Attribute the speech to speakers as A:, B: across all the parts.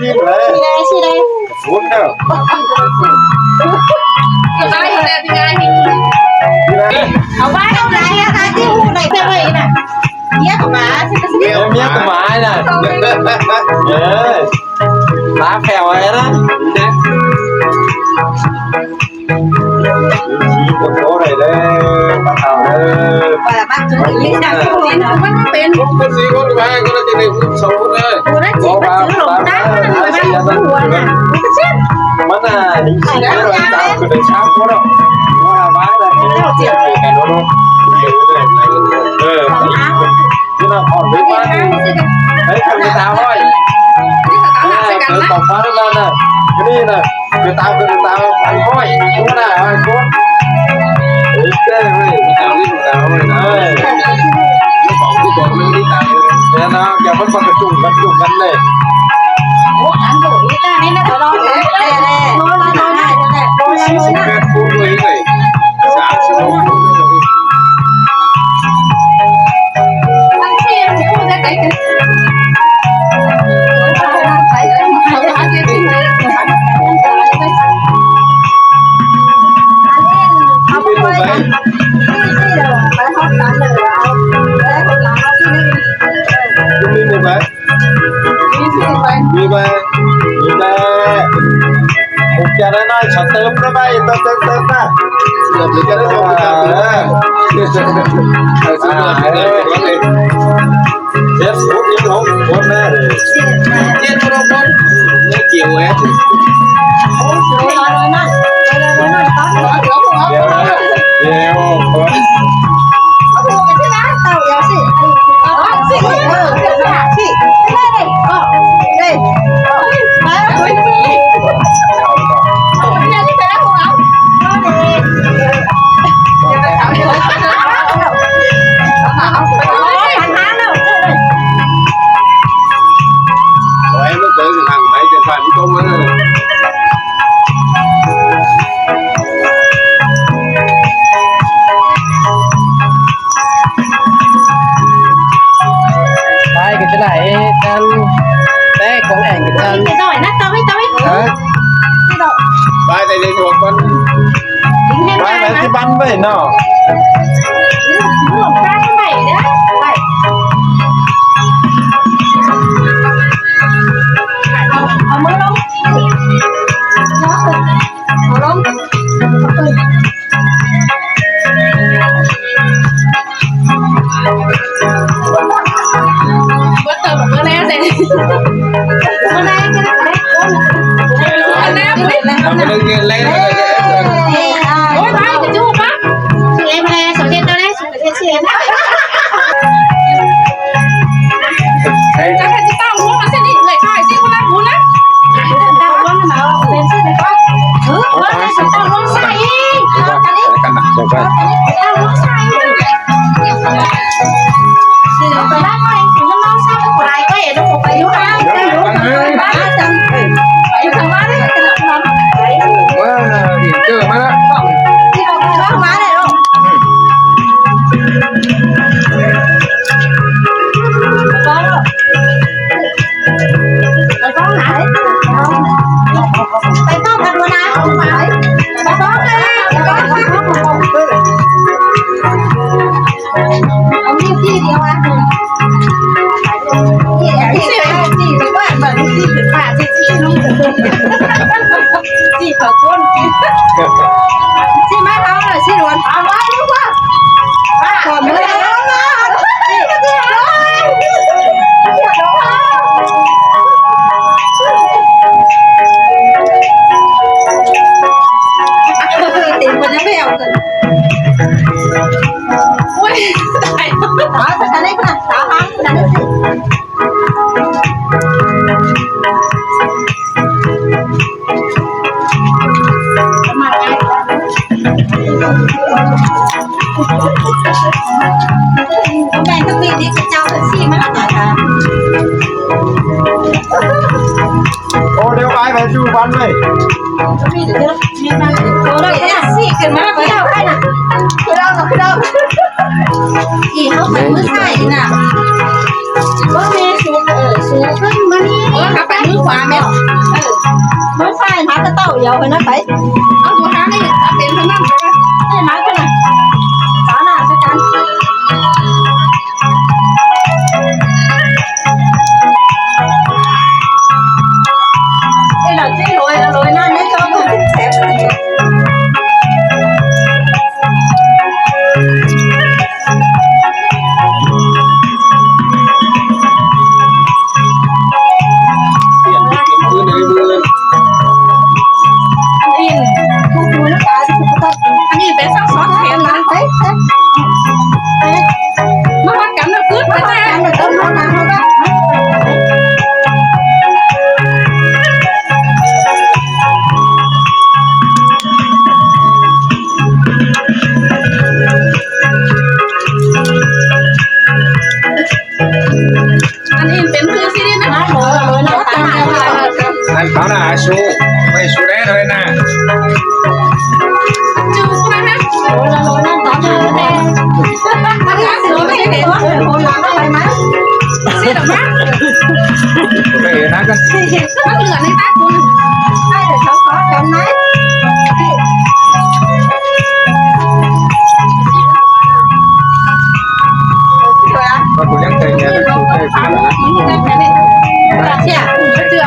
A: มีเลย
B: ชีได้
A: ฟุ้งเด้อ
C: ได้แล้วที่ไง
B: เอาไว้เอาไหนนะคะที่หูไหนเท่าไหร่น่ะเมียกับหมาสิจะ
A: เมียกับหมาน่ะตาแผ่วไอ้นะชี้กับโซ่เลยเด้อปลาเต่าเด้อ
B: ปลาบ้าจุดนี้นะมันเป็น
D: คนสี่คนไปก็จะได้สองคนเลย
B: ตัวนั้นจีบมันซื้อหลงได้มันเหมือนมันหัวน่ะมันก็เช่น
A: มันน่ะนี่ชี้แล้วเราจะคือได้ช้างคนอ่ะว่าบ้าเลยเจ็บแขนโน้ตที่เราอ่อนด้วยบ้านเฮ้ยทำกระตาห้อยเกิดตกฟ้าด้วยกันน่ะนี่น่ะกระตากระตาฟันห้อยคุ้มหน้าห้อยคุ้มเฮ้ยเจ้เว้ยกระตาลิ้นกระตาห้อยนะเฮ้ยของที่บอกไม่ได้ตายเนี่ยนะอย่ามันประจุกันเลย
B: โอ้อันโดนี่จ้านี่นะรอเลยรอได้รอเลยนะ
D: แม่พูดเลยเลย30
C: ทั้งที่พูดได้ไกลกันไปแล้วเขาหาเจริญเลย
B: เอาไปไว้ที่เดี๋ยวไปห้องน้ำเลยเอาได้คนละที่นี่
A: มีมือไหม
C: มีสิไป
A: มีไหมมีไหมผมจะได้น้อยช็อตเติมได้ไหมเติมนะเดี๋ยวจะได้ชมกันนะเชฟสูตรนี้ของคนแน่เลย
D: เจ็ดคนไม่เกี่ยวแหวน
B: โอ้สวยเลยนะเลยนะต้อง
A: เดี๋ยวคน
B: เอาไปกันที่ร้านเต่าเดี๋ยวสิสิสิได้ได้มา
C: ไม่มีเนี่ยที่ไปแล้วของเรา
D: ไว้มันเจอทางไหนจะผ่านตรงนั้น
A: ไปกันจะไหนกันแต่ของแอ่งกัน
B: cái rồi nát tao biết cái rồi
D: ไปแต่ในหัวคน
B: dính
A: ไป
B: thêm
A: ไป
B: hai
A: ที่
B: mà
A: บ้านไปเนาะ
B: một ra cái này đó vậy ở mới đâu nó ở đâu
C: bữa tờ một bữa nay này
B: bữa nay cái này
C: bữa nay
D: ทำเป็นเงินเล่นเลย
C: ôi bay cái chú bác
B: chị em này số tiền đâu đấy số tiền chị em
C: chắc là chị tao muốn mà sẽ đi lại khai chị con đang muốn á
B: tao luôn mà tiền chị này con bữa nay số tao luôn sai đi cái đi
D: กันนะ
B: tao luôn sai thì nó phải lát anh thì nó mau sao nó lại cái nó một phải vô hai cái vô ba chân phải thằng má đấy cái nó đấy
D: ว่าเห็นเจอมาแล้ว
B: đi vào cái bác má này đâu có đâu có hả đấy phải có thật luôn à không phải phải có đấy ông đi đi đi không ăn chị với bạn mà đi được bà chị không được chị phải con chị mai đó là chị luôn à quá đúng không còn nữa tiền mình nó bèo rồi
C: ui tại
B: đó thật đấy con đó hả là nó mà ai hôm nay các vị đi cái cháu thật xì mà nó hả
A: โอ้เดี๋ยวไปจูบ้านเลย
B: các vị được chưa miền Nam có đây nha xì cái mà nó đâu cái nào cái đâu gì không phải mới sai nè có nghe xuống xuốngขึ้นมานี่
C: ôi các bạn nước hòa mẹ
B: ไม่ใช่หากระเต่าเดียวไปนะไป
C: เอาตัวหานี่เอาเป็นทั้งนั้นไป
B: นี่หมาขนาดสาหน้าสักกันเอ้ยเราจี้ลอยลอยหน้าไม่ชอบมันแสบเลย
D: เปลี่ยนเป็นพื้นในมือ
B: อันนี้ทุกคนนะคะทุกคน
C: อันนี้เป็นซักซ้อนแขนนะ
B: เฮ้ย
C: มาวัดกันนะพื้นไปแต่
B: ทำแบบต้นน้ำน้ำก็
C: อันนี้เป็นคือสินะ
B: น้ำลอยน้ำตาล
D: นั่นเขาน่ะชูไม่ชูได้เลยนะ
C: จูนะฮะ
B: ลอยน้ำตาลเลย
C: อันนี้สือไม่เห็น
B: คนหลังอะไรมั้ย
C: สิหรอมั้ง
D: ไม่เห็นนะกัน
C: มันเหลือในตาคุณ
B: ให้เดี๋ยวเขาขอกันไหม
D: ก็คุณยังใจเย็นนะชูได้ชูนะ
C: เชี่ยจะเจือ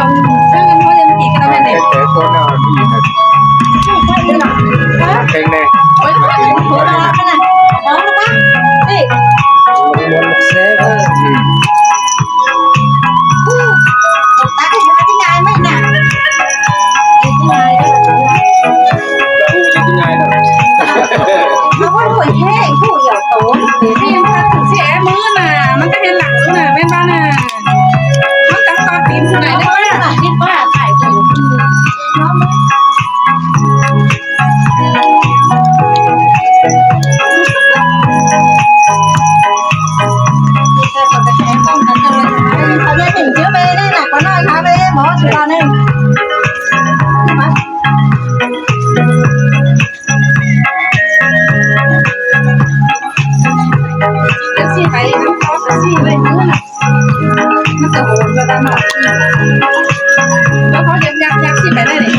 C: ซึ่งกันเพราะยังผีกันแล้วแม่เด็ก
D: แต่คนน่ะมีนะเก่งเลย
C: โอ้ย
D: มาถึง
B: หัว
D: คน
B: เราะ
D: นี้
B: กันนะน้องปะนี่
D: วนเซ่ก็
B: ตาที่มาที่งานไม่หนักที่งาน
D: จะรู้จะยังไงนะ
B: เขาว่าหน่วยแห้งผู้เหยาโต
C: นี่มันถึงเสียมือน่ะมันก็เห็นหลังแล้วน่ะแม่บ้านน่ะมันตัดตาตีนที่ไหนได้
B: ว่าคิดว่าถ่ายถูกน้องไม่เขาจะถึงเชื้อเบได้หนักกว่าน้อยค่ะเบหมอสุดาเนี่ย
C: จะสิไปน้ำเขาจะสิไปมือน่ะมันจะโหดก็ได้มากแล้วเขาจะยักสิไปได้เลย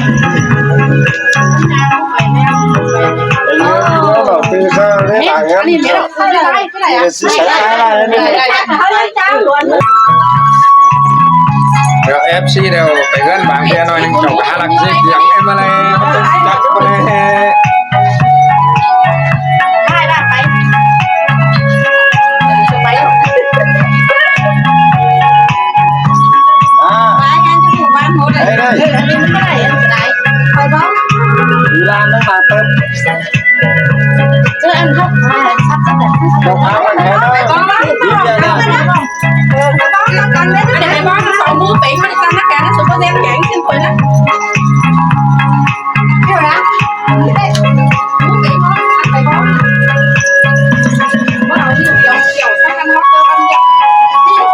D: แบบคือข้าวได้ต่างกัน
C: นี่ไม่ต้องไม่ได้ก็ได้อะ
D: สิใช้อะไรนี่
B: เขาเลยจ้าหลวน
D: เดี๋ยว FC เดี๋ยวไปเงินบางเพียหน่อยนึงจบหาหลักสิยังเอ็มอะไรมันจะจัดไปเลย
B: ได้ได้ไปไป
D: อ่า
B: ไปงานจะถูกบ้านหมดเลยอันนี้มันไม่ได้ยังไงไปบ้าง
D: เวลาต้องมาเติม
B: เจออันเขาซับซับแบบ
D: รองเท้ามันแค่นั้นยิ้มยังไง
B: ไปบ้างกันเลย
C: อันนี้ไปบ้านสองมือเป๋งมันจะนักแกนะสุดก็แดงแข็งขึ้นไปนะ
B: เดี๋ยวนะ
C: มือเป๋งมันไปบ้านว่าเอาที่เกี่ยวถ้ากันล็อกเตอร์กันเนี่ย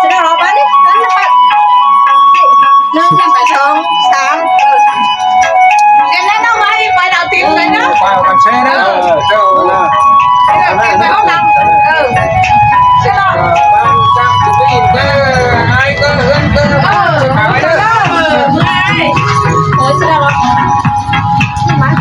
B: จะได้รอบ้านนี่นั่นแหละ
C: หนึ่งกันไป
B: สองสาม
C: กันแล้วเอาไว้ไปดาวตีนไปนะ
D: ไปมันใช่นะเจ้านะ
C: ไปห้องน้ำใช่ไหม
D: บ้านจ้างจะกินก็ไอ้ก็เอื้อนก็จะขายเด้อ
C: ไม่
B: โอ้ยจะได้รอนี่มั้ย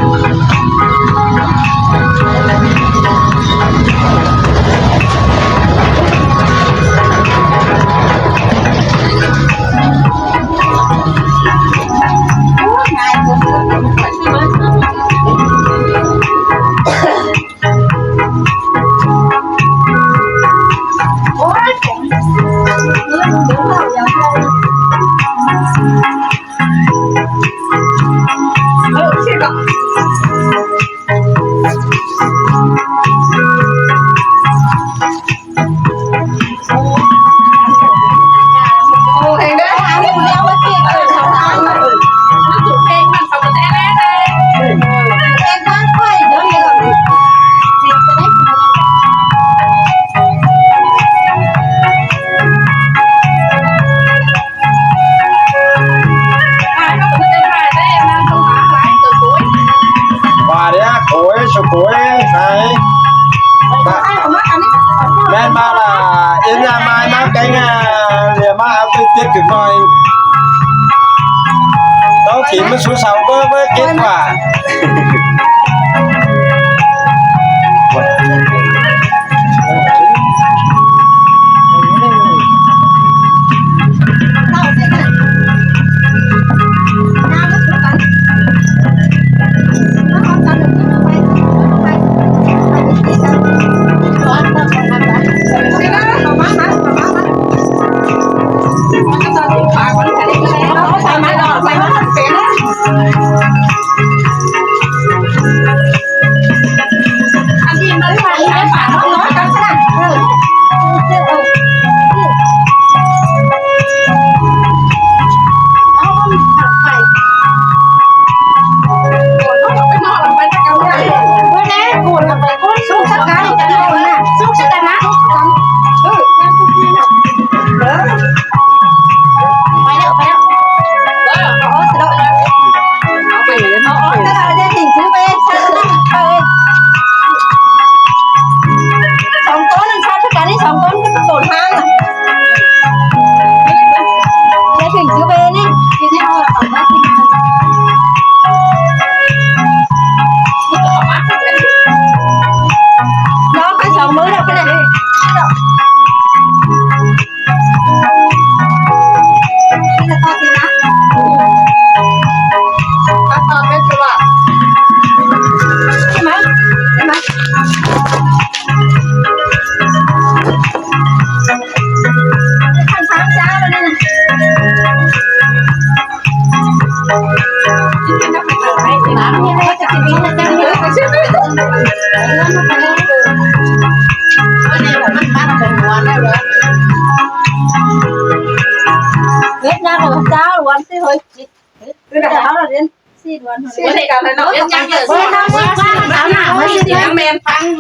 B: ง่ายกว่าโอ้ยผมเดี๋ยวเราอย่างไรใช่ปะโอ้เห็นได้หาเรื่องเดียวเมื่อกี้ทำทางมา
C: มันถูกเพลงมันเขาจะแน่เลย
B: เอ็นบ้านค่อยเดี๋ยวนี้ก่อนเด็กจะได้กินอะไร
C: ถ่ายเขาจะได้ถ่ายได้นางสงหาหลายตัวสวย
D: ว่าเดี๋ยวโอยสกุยใช่
B: ai cũng mắc anh ấy
D: แม่นมาล่ะเอ็นยามาน้ำแกงอ่ะเดี๋ยวมาเอาไปเจ็บถึงหน่อยต้อง
A: kiếm nó số 6 với kết quả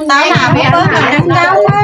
B: Tao nào mới bớt rồi, tao